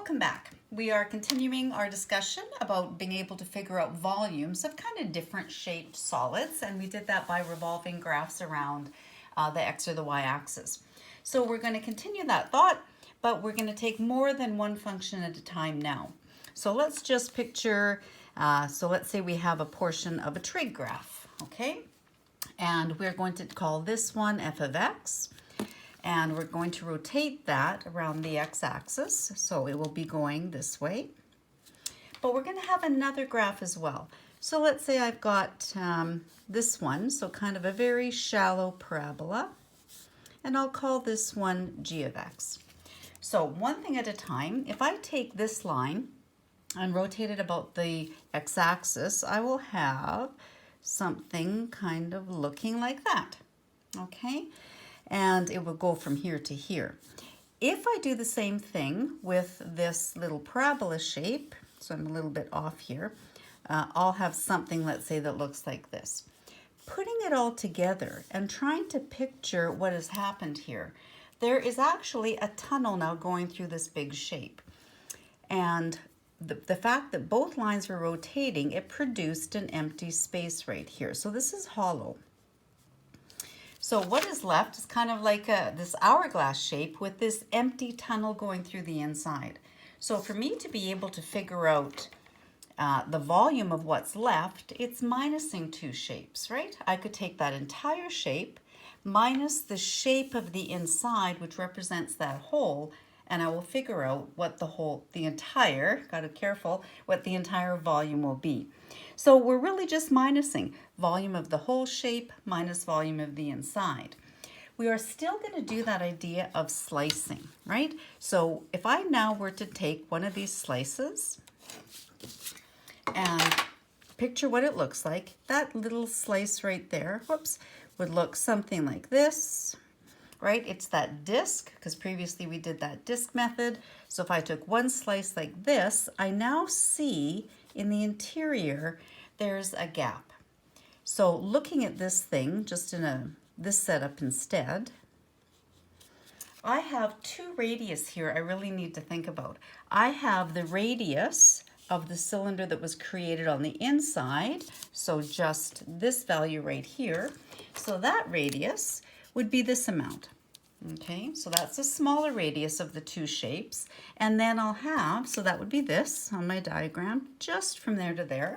Welcome back. We are continuing our discussion about being able to figure out volumes of kind of different shaped solids, and we did that by revolving graphs around the x or the y-axis. So we're going to continue that thought, but we're going to take more than one function at a time now. So let's just picture, so let's say we have a portion of a trig graph, okay? And we're going to call this one f of x. And we're going to rotate that around the x-axis, so it will be going this way. But we're going to have another graph as well. So let's say I've got this one, so kind of a very shallow parabola, and I'll call this one g of x. So one thing at a time, if I take this line and rotate it about the x-axis, I will have something kind of looking like that, okay? And it will go from here to here. If I do the same thing with this little parabola shape, so I'm a little bit off here, I'll have something, let's say, that looks like this. Putting it all together and trying to picture what has happened here, there is actually a tunnel now going through this big shape. And the fact that both lines were rotating, it produced an empty space right here. So this is hollow. So what is left is kind of like this hourglass shape with this empty tunnel going through the inside. So for me to be able to figure out the volume of what's left, it's minusing two shapes, right? I could take that entire shape minus the shape of the inside, which represents that hole, and I will figure out what the entire volume will be. So we're really just minusing volume of the whole shape minus volume of the inside. We are still going to do that idea of slicing, right? So if I now were to take one of these slices and picture what it looks like, that little slice right there, whoops, would look something like this, right? It's that disc, because previously we did that disc method. So if I took one slice like this, I now see in the interior there's a gap. So looking at this thing, just in this setup instead, I have two radius here I really need to think about. I have the radius of the cylinder that was created on the inside, so just this value right here. So that radius would be this amount. Okay, so that's a smaller radius of the two shapes. And then I'll have, so that would be this on my diagram, just from there to there.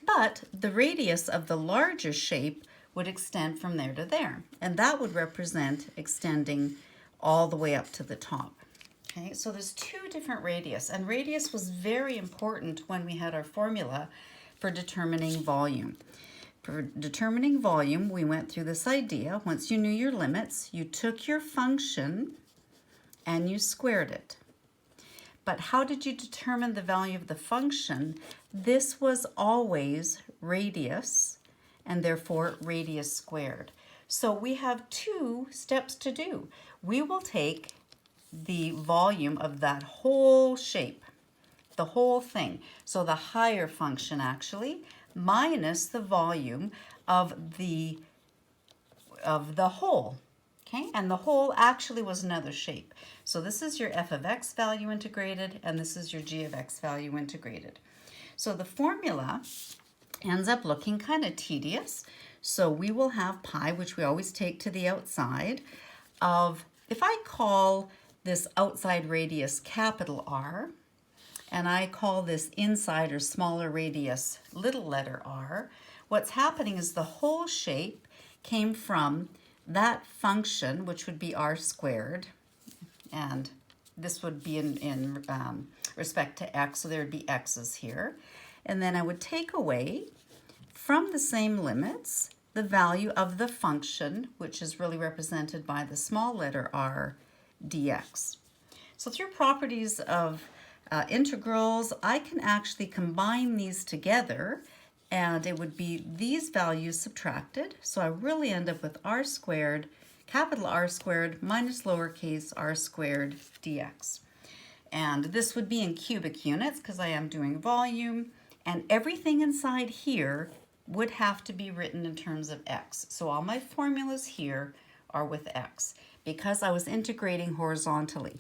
But the radius of the larger shape would extend from there to there. And that would represent extending all the way up to the top. Okay, so there's two different radius. And radius was very important when we had our formula for determining volume. For determining volume, we went through this idea. Once you knew your limits, you took your function and you squared it. But how did you determine the value of the function? This was always radius, and therefore radius squared. So we have two steps to do. We will take the volume of that whole shape, the whole thing, so the higher function actually, minus the volume of the whole, okay? And the whole actually was another shape. So this is your f of x value integrated, and this is your g of x value integrated. So the formula ends up looking kind of tedious. So we will have pi, which we always take to the outside, of, if I call this outside radius capital R, and I call this inside or smaller radius little letter r, what's happening is the whole shape came from that function, which would be r squared, and this would be in respect to x, so there would be x's here. And then I would take away from the same limits the value of the function, which is really represented by the small letter r dx. So through properties of integrals, I can actually combine these together, and it would be these values subtracted. So I really end up with r squared, capital R squared minus lowercase r squared dx. And this would be in cubic units because I am doing volume, and everything inside here would have to be written in terms of x. So all my formulas here are with x because I was integrating horizontally.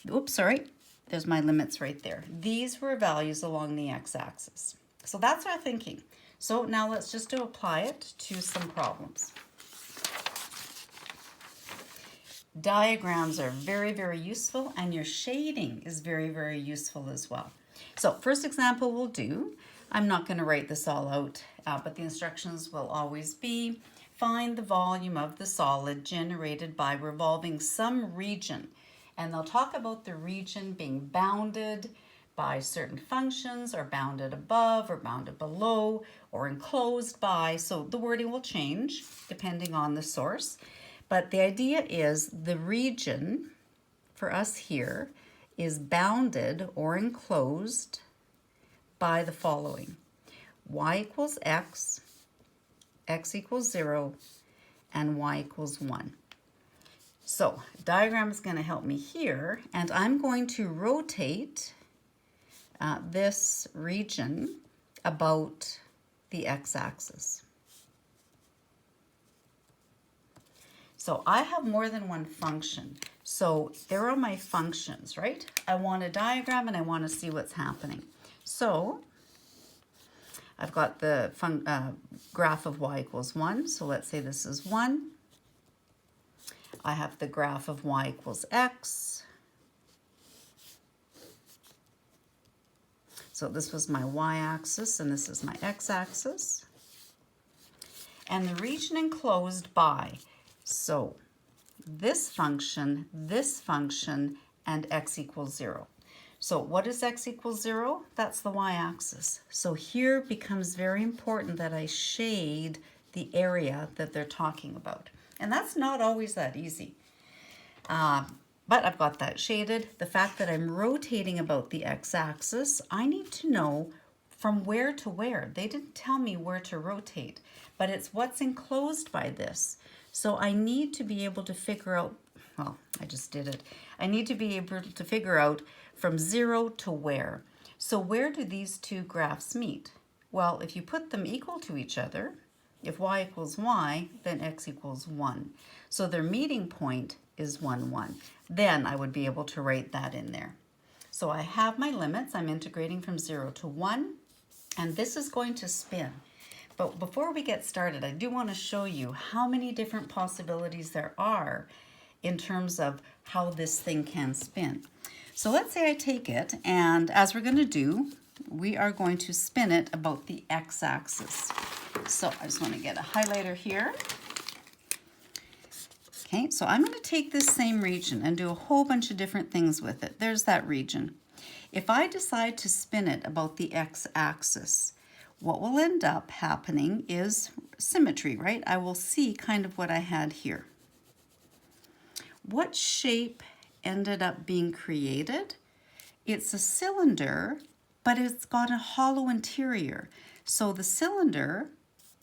Oops, sorry. there's my limits right there. These were values along the x-axis. So that's our thinking. So now let's just apply it to some problems. Diagrams are very, very useful, and your shading is very, very useful as well. So first example we'll do, I'm not going to write this all out, but the instructions will always be, find the volume of the solid generated by revolving some region. And they'll talk about the region being bounded by certain functions, or bounded above, or bounded below, or enclosed by. So the wording will change depending on the source. But the idea is the region for us here is bounded or enclosed by the following: y equals x, x equals 0, and y equals 1. So diagram is going to help me here, and I'm going to rotate this region about the x-axis. So I have more than one function. So there are my functions, right? I want a diagram and I want to see what's happening. So I've got the graph of y equals 1. So let's say this is 1. I have the graph of y equals x. So this was my y-axis and this is my x-axis. And the region enclosed by, so this function, and x equals 0. So what is x equals 0? That's the y-axis. So here becomes very important that I shade the area that they're talking about. And that's not always that easy. But I've got that shaded. The fact that I'm rotating about the x-axis, I need to know from where to where. They didn't tell me where to rotate, but it's what's enclosed by this. So I need to be able to figure out, well, I just did it. I need to be able to figure out from 0 to where. So where do these two graphs meet? Well, if you put them equal to each other, if y equals y, then x equals 1. So their meeting point is 1, 1. Then I would be able to write that in there. So I have my limits. I'm integrating from 0 to 1, and this is going to spin. But before we get started, I do want to show you how many different possibilities there are in terms of how this thing can spin. So let's say I take it, and as we're going to do, we are going to spin it about the x-axis. So I just want to get a highlighter here. Okay, so I'm going to take this same region and do a whole bunch of different things with it. There's that region. If I decide to spin it about the x-axis, what will end up happening is symmetry, right? I will see kind of what I had here. What shape ended up being created? It's a cylinder, but it's got a hollow interior. So the cylinder,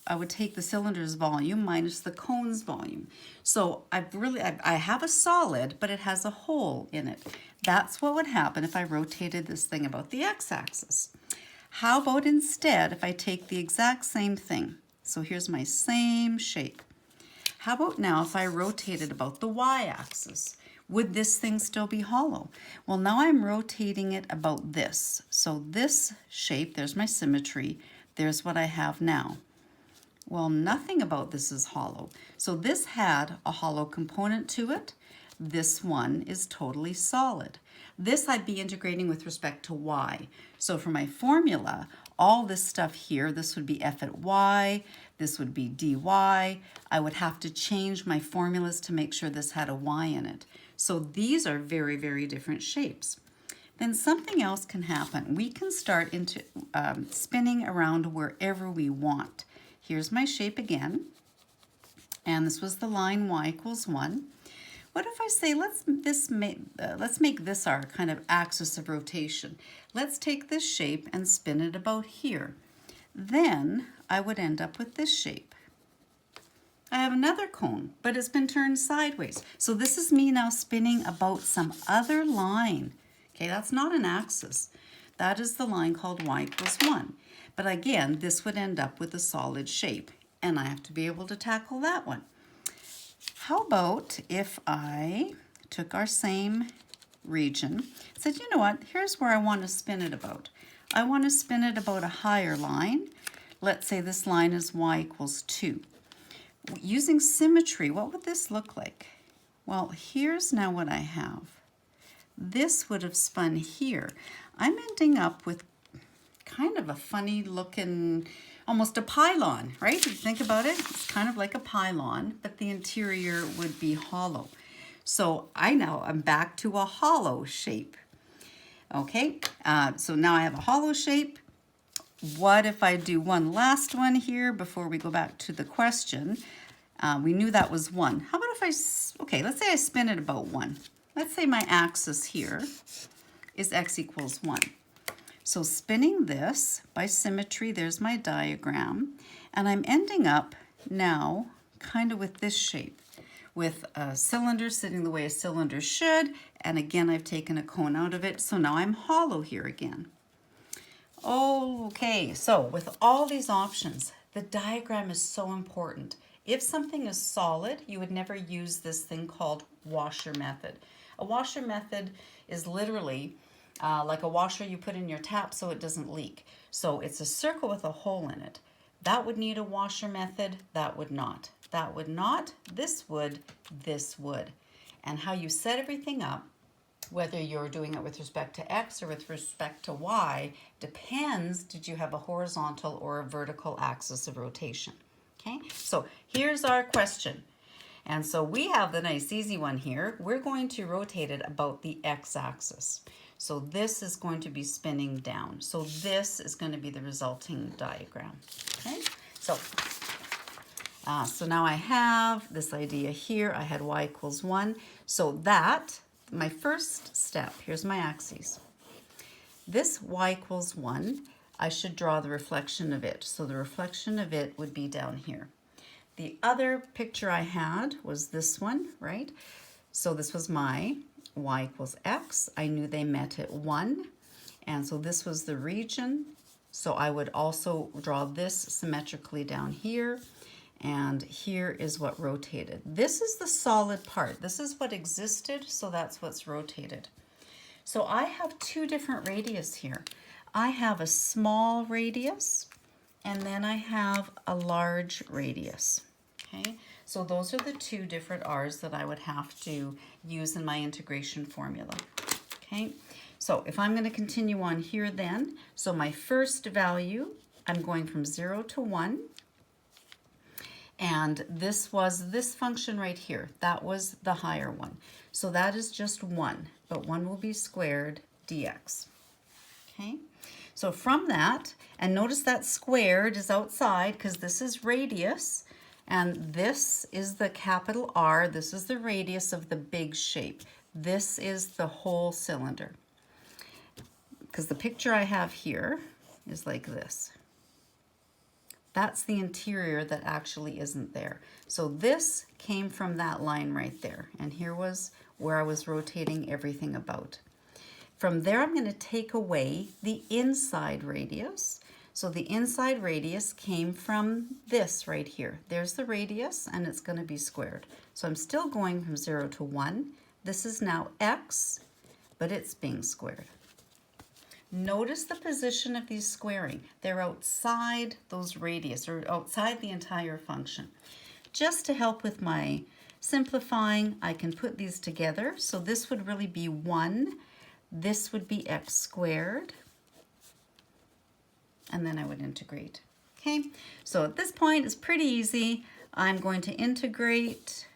I would take the cylinder's volume minus the cone's volume. So I have a solid, but it has a hole in it. That's what would happen if I rotated this thing about the x-axis. How about instead if I take the exact same thing? So here's my same shape. How about now if I rotated about the y-axis? Would this thing still be hollow? Well, now I'm rotating it about this. So this shape, there's my symmetry. There's what I have now. Well, nothing about this is hollow. So this had a hollow component to it. This one is totally solid. This I'd be integrating with respect to y. So for my formula, all this stuff here, this would be f at y, this would be dy. I would have to change my formulas to make sure this had a y in it. So these are very, very different shapes. Then something else can happen. We can start into spinning around wherever we want. Here's my shape again, and this was the line y equals 1. What if I say, let's make this our kind of axis of rotation. Let's take this shape and spin it about here. Then I would end up with this shape. I have another cone, but it's been turned sideways. So this is me now spinning about some other line. Okay, that's not an axis. That is the line called y equals 1. But again, this would end up with a solid shape, and I have to be able to tackle that one. How about if I took our same region, said, you know what, here's where I want to spin it about. I want to spin it about a higher line. Let's say this line is y equals 2. Using symmetry, what would this look like? Well, here's now what I have. This would have spun here. I'm ending up with kind of a funny looking, almost a pylon, right? If you think about it, it's kind of like a pylon, but the interior would be hollow. So I'm back to a hollow shape. Okay, so now I have a hollow shape. What if I do one last one here before we go back to the question? We knew that was 1. How about if okay, let's say I spin it about 1. Let's say my axis here is x equals 1. So spinning this by symmetry, there's my diagram, and I'm ending up now kind of with this shape, with a cylinder sitting the way a cylinder should, and again I've taken a cone out of it, so now I'm hollow here again. Okay, so with all these options, the diagram is so important. If something is solid, you would never use this thing called washer method. A washer method is literally like a washer you put in your tap so it doesn't leak. So it's a circle with a hole in it. That would need a washer method, that would not. That would not, this would, this would. And how you set everything up, whether you're doing it with respect to X or with respect to Y, depends, did you have a horizontal or a vertical axis of rotation? Okay, so here's our question. And so we have the nice easy one here. We're going to rotate it about the X-axis. So this is going to be spinning down. So this is going to be the resulting diagram. Okay, so now I have this idea here. I had y equals 1. So that, my first step, here's my axes. This y equals 1, I should draw the reflection of it. So the reflection of it would be down here. The other picture I had was this one, right? So this was my y equals x. I knew they met at 1. And so this was the region. So I would also draw this symmetrically down here. And here is what rotated. This is the solid part. This is what existed, so that's what's rotated. So I have 2 different radius here. I have a small radius, and then I have a large radius. Okay, so those are the 2 different r's that I would have to use in my integration formula. Okay, so if I'm going to continue on here then, so my first value, I'm going from 0 to 1. And this was this function right here. That was the higher one. So that is just 1, but 1 will be squared dx. Okay, so from that, and notice that squared is outside because this is radius, and this is the capital R. This is the radius of the big shape. This is the whole cylinder. Because the picture I have here is like this. That's the interior that actually isn't there. So this came from that line right there. And here was where I was rotating everything about. From there, I'm going to take away the inside radius. So the inside radius came from this right here. There's the radius, and it's going to be squared. So I'm still going from 0 to 1. This is now x, but it's being squared. Notice the position of these squaring. They're outside those radius, or outside the entire function. Just to help with my simplifying, I can put these together. So this would really be 1. This would be x squared. And then I would integrate. Okay, so at this point, it's pretty easy. I'm going to integrate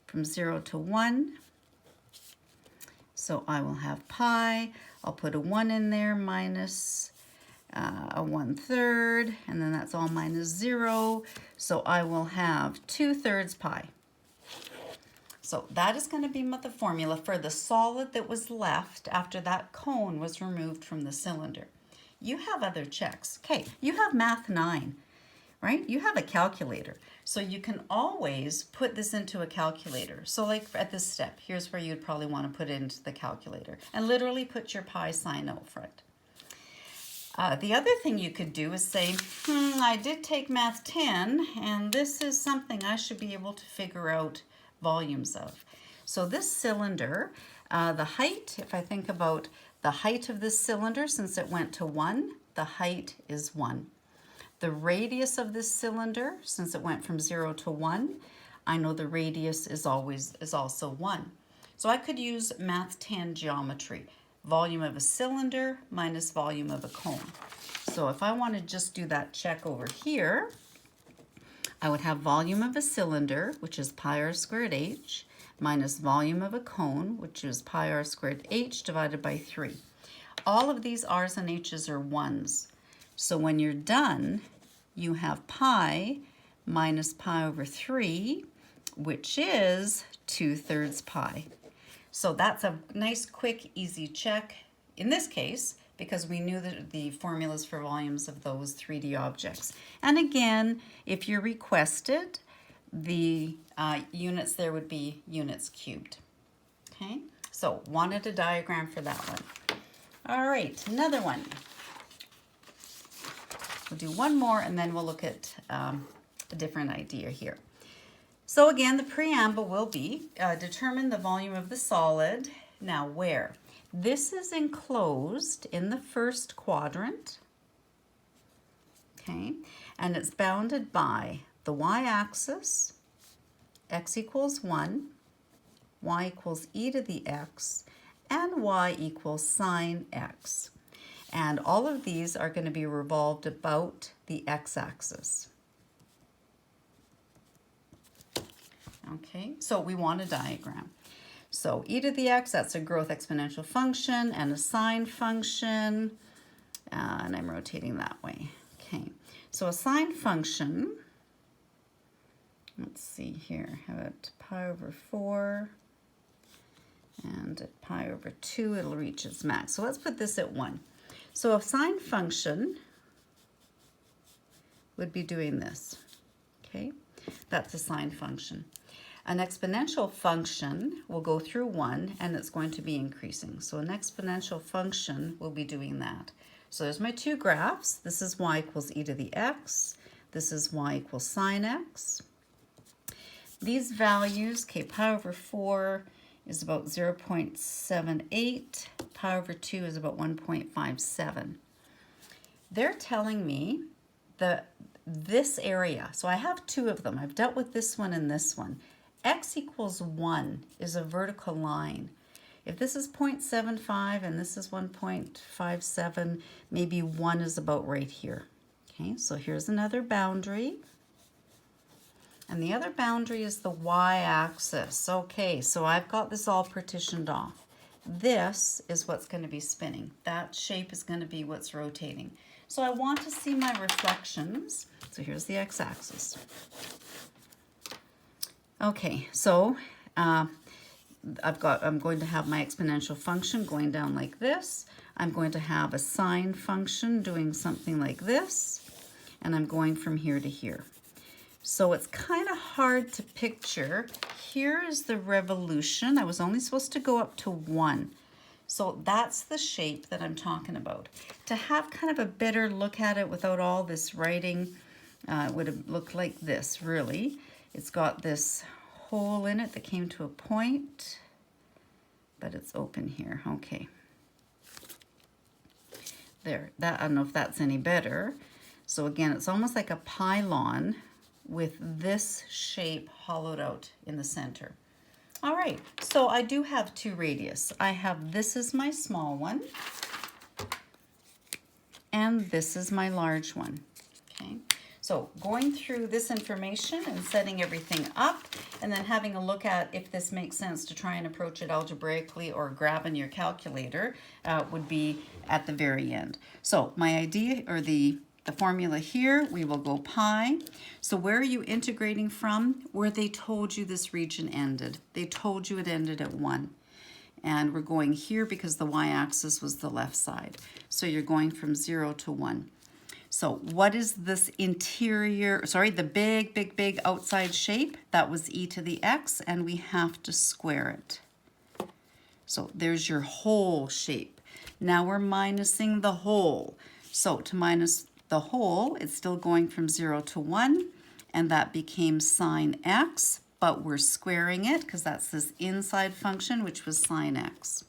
from 0 to 1. So I will have pi, I'll put a 1 in there, minus a 1/3, and then that's all minus 0. So I will have 2/3 pi. So that is going to be the formula for the solid that was left after that cone was removed from the cylinder. You have other checks. Okay, you have Math 9, right? You have a calculator. So you can always put this into a calculator. So like at this step, here's where you'd probably want to put it into the calculator and literally put your pi sign out front. The other thing you could do is say, I did take Math 10, and this is something I should be able to figure out volumes of. So this cylinder, the height, if I think about the height of this cylinder, since it went to 1, the height is 1. The radius of this cylinder, since it went from 0 to 1, I know the radius is also 1. So I could use Math 10 geometry. Volume of a cylinder minus volume of a cone. So if I want to just do that check over here, I would have volume of a cylinder, which is pi r squared h, minus volume of a cone, which is pi r squared h divided by 3. All of these r's and h's are 1s. So when you're done, you have pi minus pi over 3, which is 2/3 pi. So that's a nice, quick, easy check in this case, because we knew the formulas for volumes of those 3D objects. And again, if you're requested, the units there would be units cubed. Okay, so wanted a diagram for that one. All right, another one. We'll do one more and then we'll look at a different idea here. So again, the preamble will be determine the volume of the solid. Now where? This is enclosed in the first quadrant, okay, and it's bounded by the y-axis, x equals 1, y equals e to the x, and y equals sine x. And all of these are going to be revolved about the x-axis. Okay, so we want a diagram. So e to the x, that's a growth exponential function and a sine function, and I'm rotating that way. Okay, so a sine function, let's see here, how about pi over 4, and at pi over 2, it'll reach its max. So let's put this at 1. So a sine function would be doing this, okay? That's a sine function. An exponential function will go through 1 and it's going to be increasing. So an exponential function will be doing that. So there's my two graphs. This is y equals e to the x. This is y equals sine x. These values, okay, pi over 4 is about 0.78. Pi over 2 is about 1.57. They're telling me that this area, so I have two of them. I've dealt with this one and this one. X equals 1 is a vertical line. If this is 0.75 and this is 1.57, maybe 1 is about right here. Okay, so here's another boundary. And the other boundary is the y-axis. Okay, so I've got this all partitioned off. This is what's going to be spinning. That shape is going to be what's rotating. So I want to see my reflections. So here's the x-axis. Okay, so I'm going to have my exponential function going down like this. I'm going to have a sine function doing something like this, and I'm going from here to here. So it's kind of hard to picture. Here is the revolution. I was only supposed to go up to 1. So that's the shape that I'm talking about. To have kind of a better look at it without all this writing, it would have looked like this, really. It's got this hole in it that came to a point, but it's open here. Okay. There, that, I don't know if that's any better. So again, it's almost like a pylon with this shape hollowed out in the center. All right, so I do have two radius. I have, this is my small one, and this is my large one, okay? So going through this information and setting everything up, and then having a look at if this makes sense to try and approach it algebraically or grabbing your calculator would be at the very end. So my idea, or the formula here, we will go pi. So where are you integrating from? Where they told you this region ended. They told you it ended at 1. And we're going here because the y-axis was the left side. So you're going from 0 to 1. So what is this interior, sorry, the big outside shape? That was e to the x, and we have to square it. So there's your whole shape. Now we're minusing the whole. So to minus the whole, it's still going from 0 to 1, and that became sine x, but we're squaring it because that's this inside function, which was sine x.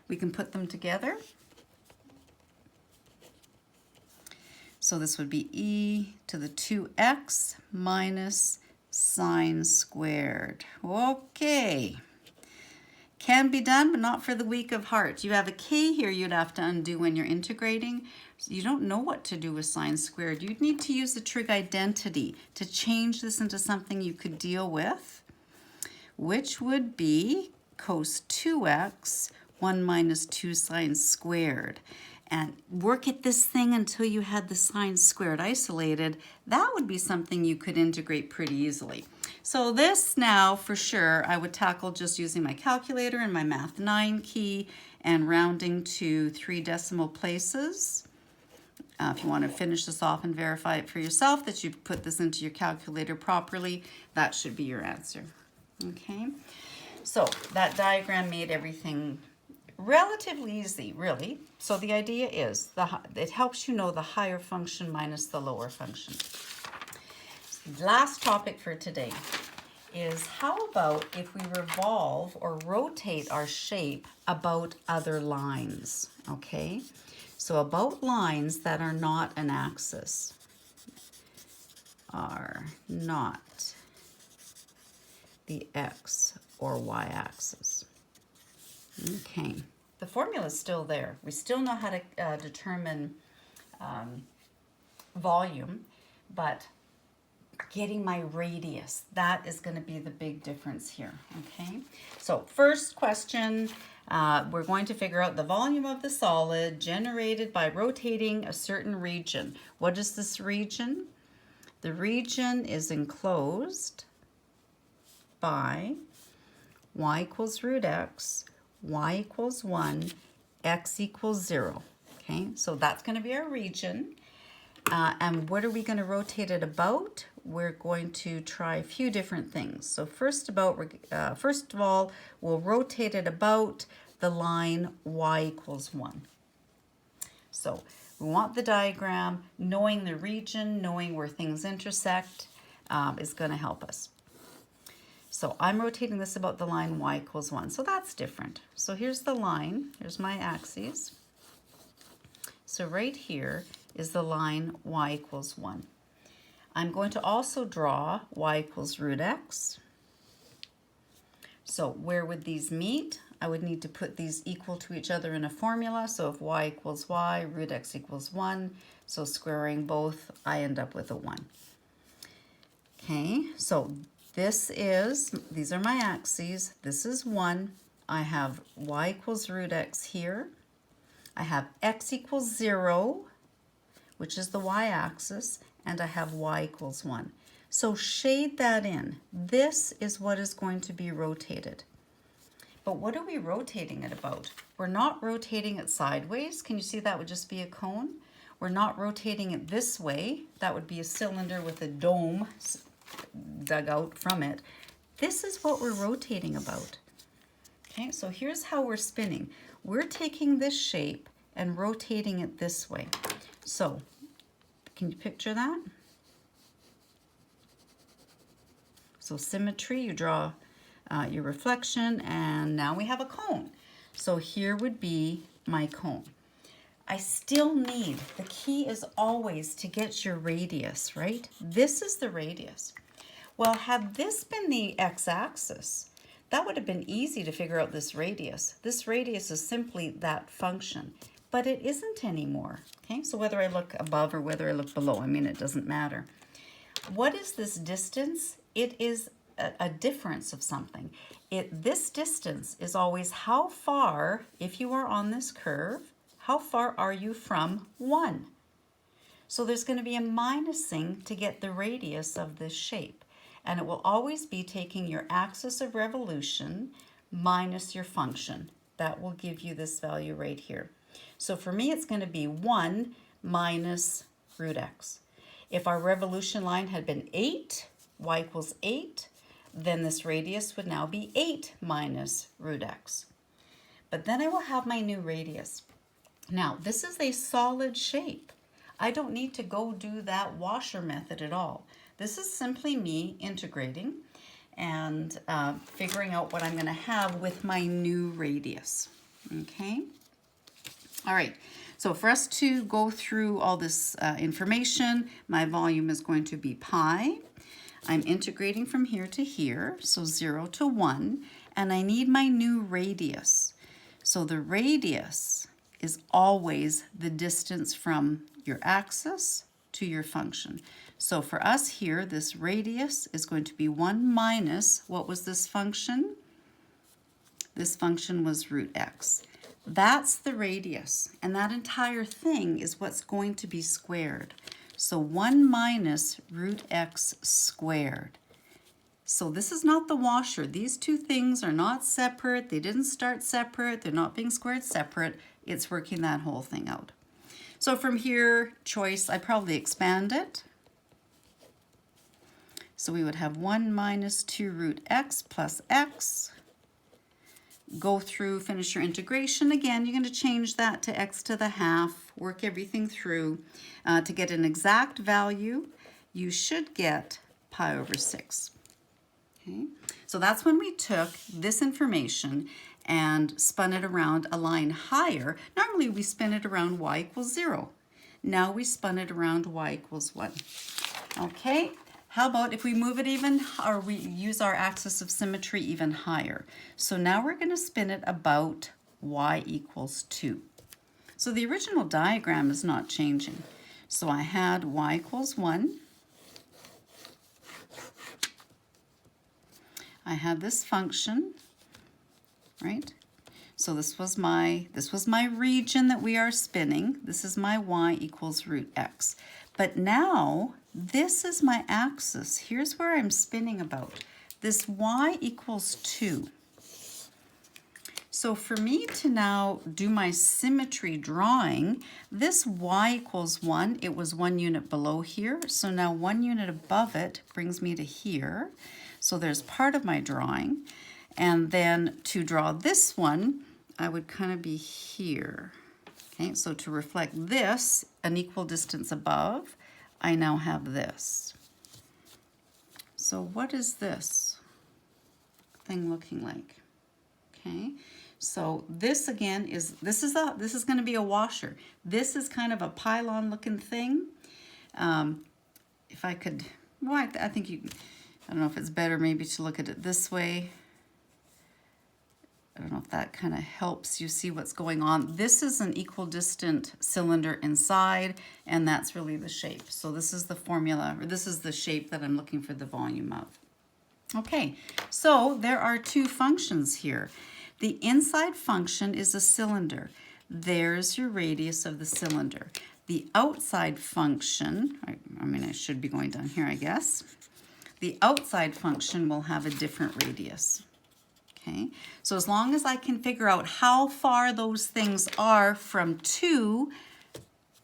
We can put them together. So this would be e to the 2x minus sine squared. Okay. Can be done, but not for the weak of heart. You have a k here you'd have to undo when you're integrating. So you don't know what to do with sine squared. You'd need to use the trig identity to change this into something you could deal with, which would be cos 2x, 1 minus 2 sine squared. And work at this thing until you had the sine squared isolated. That would be something you could integrate pretty easily. So this now, for sure, I would tackle just using my calculator and my Math 9 key and rounding to 3 decimal places. If you want to finish this off and verify it for yourself that you put this into your calculator properly, that should be your answer. Okay, so that diagram made everything relatively easy, really. So the idea is it helps you know the higher function minus the lower function. Last topic for today is how about if we revolve or rotate our shape about other lines, okay? So about lines that are not an axis, are not the x or y axis. Okay, the formula is still there. We still know how to determine volume, but getting my radius, that is going to be the big difference here. Okay, so first question, we're going to figure out the volume of the solid generated by rotating a certain region. What is this region? The region is enclosed by y equals root x, y equals 1, x equals 0. Okay, so that's going to be our region. And what are we going to rotate it about? We're going to try a few different things. So first of all, we'll rotate it about the line y equals 1. So we want the diagram. Knowing the region, knowing where things intersect is going to help us. So I'm rotating this about the line y equals 1. So that's different. So here's the line. Here's my axes. So right here is the line y equals 1. I'm going to also draw y equals root x. So where would these meet? I would need to put these equal to each other in a formula. So if y equals y, root x equals 1. So squaring both, I end up with a 1. Okay, so these are my axes. This is 1. I have y equals root x here. I have x equals 0, which is the y-axis, and I have y equals 1. So shade that in. This is what is going to be rotated. But what are we rotating it about? We're not rotating it sideways. Can you see that would just be a cone? We're not rotating it this way. That would be a cylinder with a dome dug out from it. This is what we're rotating about. Okay, so here's how we're spinning. We're taking this shape and rotating it this way. So, can you picture that? So symmetry, you draw your reflection, and now we have a cone. So here would be my cone. I still need, the key is always to get your radius, right? This is the radius. Well, had this been the x-axis, that would have been easy to figure out this radius. This radius is simply that function, but it isn't anymore. Okay, so whether I look above or whether I look below, I mean, it doesn't matter. What is this distance? It is a difference of something. This distance is always how far, if you are on this curve, how far are you from 1? So there's going to be a minusing to get the radius of this shape. And it will always be taking your axis of revolution minus your function. That will give you this value right here. So for me, it's going to be 1 minus root x. If our revolution line had been 8, y equals 8, then this radius would now be 8 minus root x. But then I will have my new radius. Now, this is a solid shape. I don't need to go do that washer method at all. This is simply me integrating, and figuring out what I'm going to have with my new radius. Okay. All right. So for us to go through all this information, my volume is going to be pi. I'm integrating from here to here, so 0 to 1, and I need my new radius. So the radius is always the distance from your axis to your function. So for us here, this radius is going to be 1 minus, what was this function? This function was root x. That's the radius, and that entire thing is what's going to be squared. So 1 minus root x squared. So this is not the washer. These two things are not separate. They didn't start separate. They're not being squared separate. It's working that whole thing out. So from here, choice, I probably expand it. So we would have 1 minus 2 root x plus x. Go through, finish your integration. Again, you're going to change that to x to the half, work everything through. To get an exact value, you should get pi over 6. Okay, so that's when we took this information and spun it around a line higher. Normally we spin it around y equals 0. Now we spun it around y equals 1. Okay, how about if we move it even, or we use our axis of symmetry even higher? So now we're going to spin it about y equals 2. So the original diagram is not changing. So I had y equals 1. I had this function, right? So this was my region that we are spinning. This is my y equals root x. But now this is my axis. Here's where I'm spinning about. This y equals 2. So for me to now do my symmetry drawing, this y equals 1, it was 1 unit below here. So now 1 unit above it brings me to here. So there's part of my drawing. And then to draw this one, I would kind of be here. Okay, so to reflect this, an equal distance above, I now have this. So what is this thing looking like? Okay, so this again is, this is going to be a washer. This is kind of a pylon looking thing. If I could, well, I think you, I don't know if it's better maybe to look at it this way. I don't know if that kind of helps you see what's going on. This is an equal distant cylinder inside, and that's really the shape. So this is the formula, or this is the shape that I'm looking for the volume of. Okay, so there are two functions here. The inside function is a cylinder. There's your radius of the cylinder. The outside function, I mean, I should be going down here, I guess. The outside function will have a different radius. Okay, so as long as I can figure out how far those things are from 2,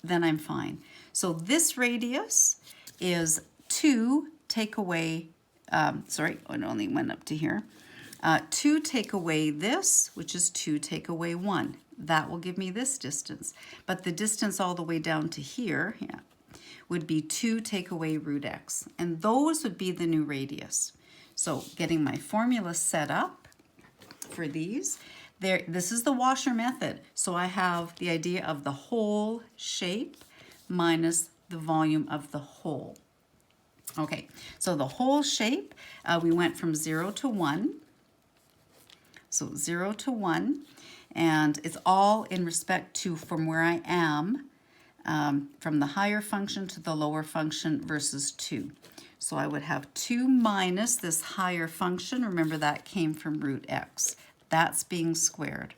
then I'm fine. So this radius is 2 take away, sorry, it only went up to here. 2 take away this, which is 2 take away 1. That will give me this distance. But the distance all the way down to here, yeah, would be 2 take away root x. And those would be the new radius. So getting my formula set up for these, this is the washer method. So I have the idea of the whole shape minus the volume of the whole. Okay, so the whole shape, we went from 0 to 1. So 0 to 1, and it's all in respect to from where I am, from the higher function to the lower function versus 2. So I would have 2 minus this higher function. Remember that came from root x. That's being squared.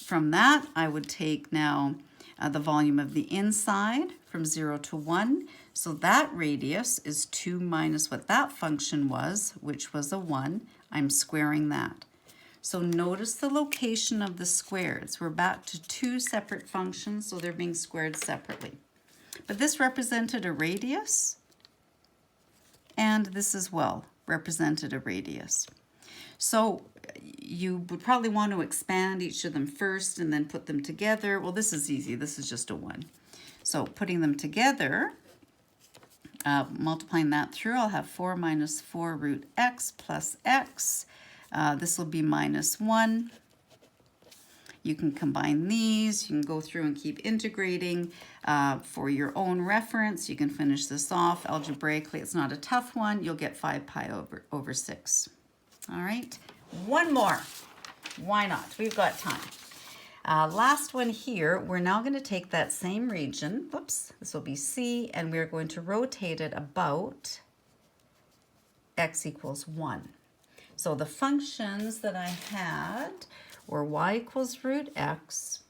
From that, I would take now the volume of the inside from 0 to 1. So that radius is 2 minus what that function was, which was a 1. I'm squaring that. So notice the location of the squares. We're back to 2 separate functions, so they're being squared separately. But this represented a radius, and this as well represented a radius. So you would probably want to expand each of them first and then put them together. Well, this is easy. This is just a 1. So putting them together, multiplying that through, I'll have 4 minus 4 root x plus x. This will be minus 1. You can combine these. You can go through and keep integrating for your own reference. You can finish this off algebraically. It's not a tough one. You'll get 5 pi over 6. All right, one more. Why not? We've got time. Last one here, we're now going to take that same region, whoops, this will be C, and we're going to rotate it about x equals 1. So the functions that I had were y equals root x,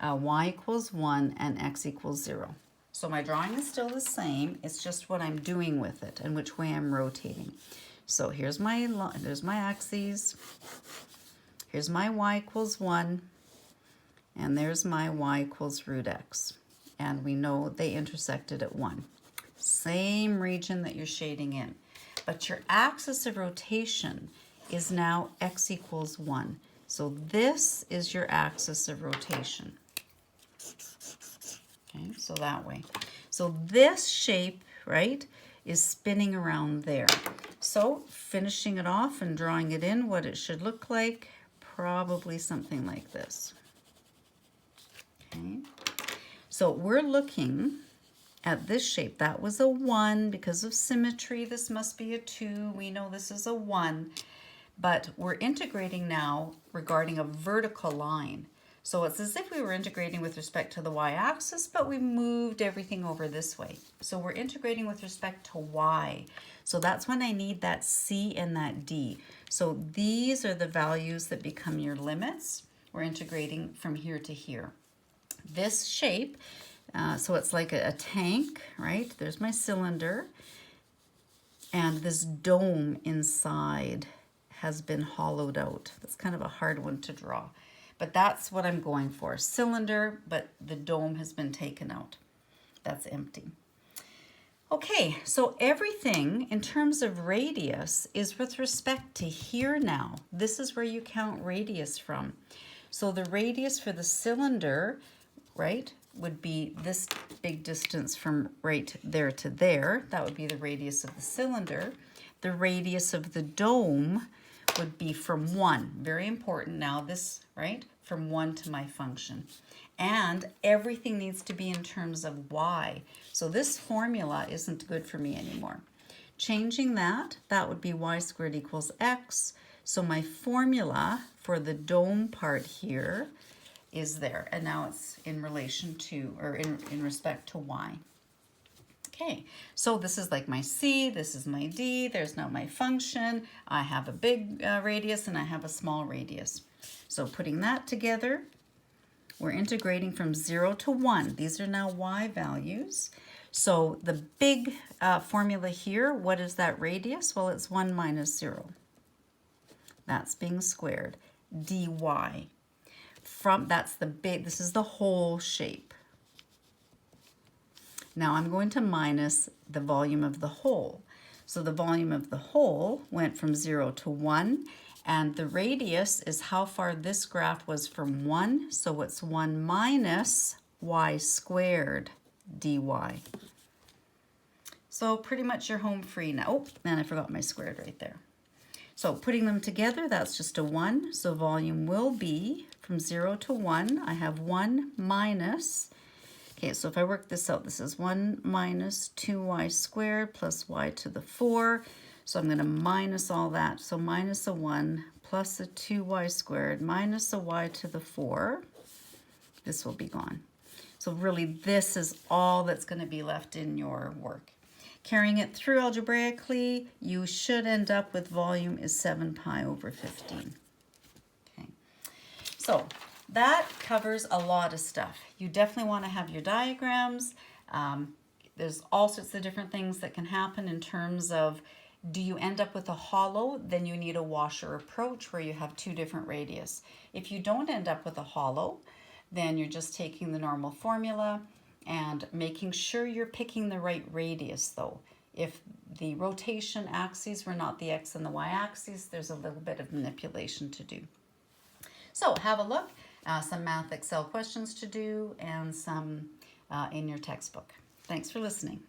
y equals 1, and x equals 0. So my drawing is still the same, it's just what I'm doing with it and which way I'm rotating. So there's my axes, here's my y equals 1, and there's my y equals root x. And we know they intersected at 1. Same region that you're shading in. But your axis of rotation is now x equals 1. So this is your axis of rotation. Okay, so that way. So this shape, right, is spinning around there. So finishing it off and drawing it in, what it should look like, probably something like this. Okay, so we're looking at this shape. That was a 1 because of symmetry. This must be a 2. We know this is a 1, but we're integrating now regarding a vertical line. So it's as if we were integrating with respect to the y-axis, but we moved everything over this way. So we're integrating with respect to y. So that's when I need that C and that D. So these are the values that become your limits. We're integrating from here to here. This shape, so it's like a tank, right? There's my cylinder, and this dome inside has been hollowed out. That's kind of a hard one to draw, but that's what I'm going for. Cylinder, but the dome has been taken out. That's empty. Okay, so everything in terms of radius is with respect to here now. This is where you count radius from. So the radius for the cylinder, right, would be this big distance from right there to there. That would be the radius of the cylinder. The radius of the dome would be from 1. Very important now, this, right, from 1 to my function. And everything needs to be in terms of y. So this formula isn't good for me anymore. Changing that, that would be y squared equals x. So my formula for the dome part here is there, and now it's in relation to, or in respect to y. Okay, so this is like my C, this is my D, there's now my function. I have a big radius and I have a small radius. So putting that together, we're integrating from 0 to 1. These are now y values. So the big formula here, what is that radius? Well, it's 1 minus 0. That's being squared. dy. That's the big, this is the whole shape. Now I'm going to minus the volume of the whole. So the volume of the whole went from 0 to 1, and the radius is how far this graph was from 1, so it's 1 minus y squared dy. So pretty much you're home free now. Oh, and I forgot my squared right there. So putting them together, that's just a 1. So volume will be from 0 to 1. I have 1 minus, okay, so if I work this out, this is 1 minus 2y squared plus y to the 4. So I'm going to minus all that. So minus a 1 plus a 2y squared minus a y to the 4. This will be gone. So really this is all that's going to be left in your work. Carrying it through algebraically, you should end up with volume is 7 pi over 15. Okay, so that covers a lot of stuff. You definitely want to have your diagrams. There's all sorts of different things that can happen in terms of, do you end up with a hollow? Then you need a washer approach where you have 2 different radius. If you don't end up with a hollow, then you're just taking the normal formula and making sure you're picking the right radius though. If the rotation axes were not the x and the y axes, there's a little bit of manipulation to do. So have a look, some Math Excel questions to do, and some in your textbook. Thanks for listening.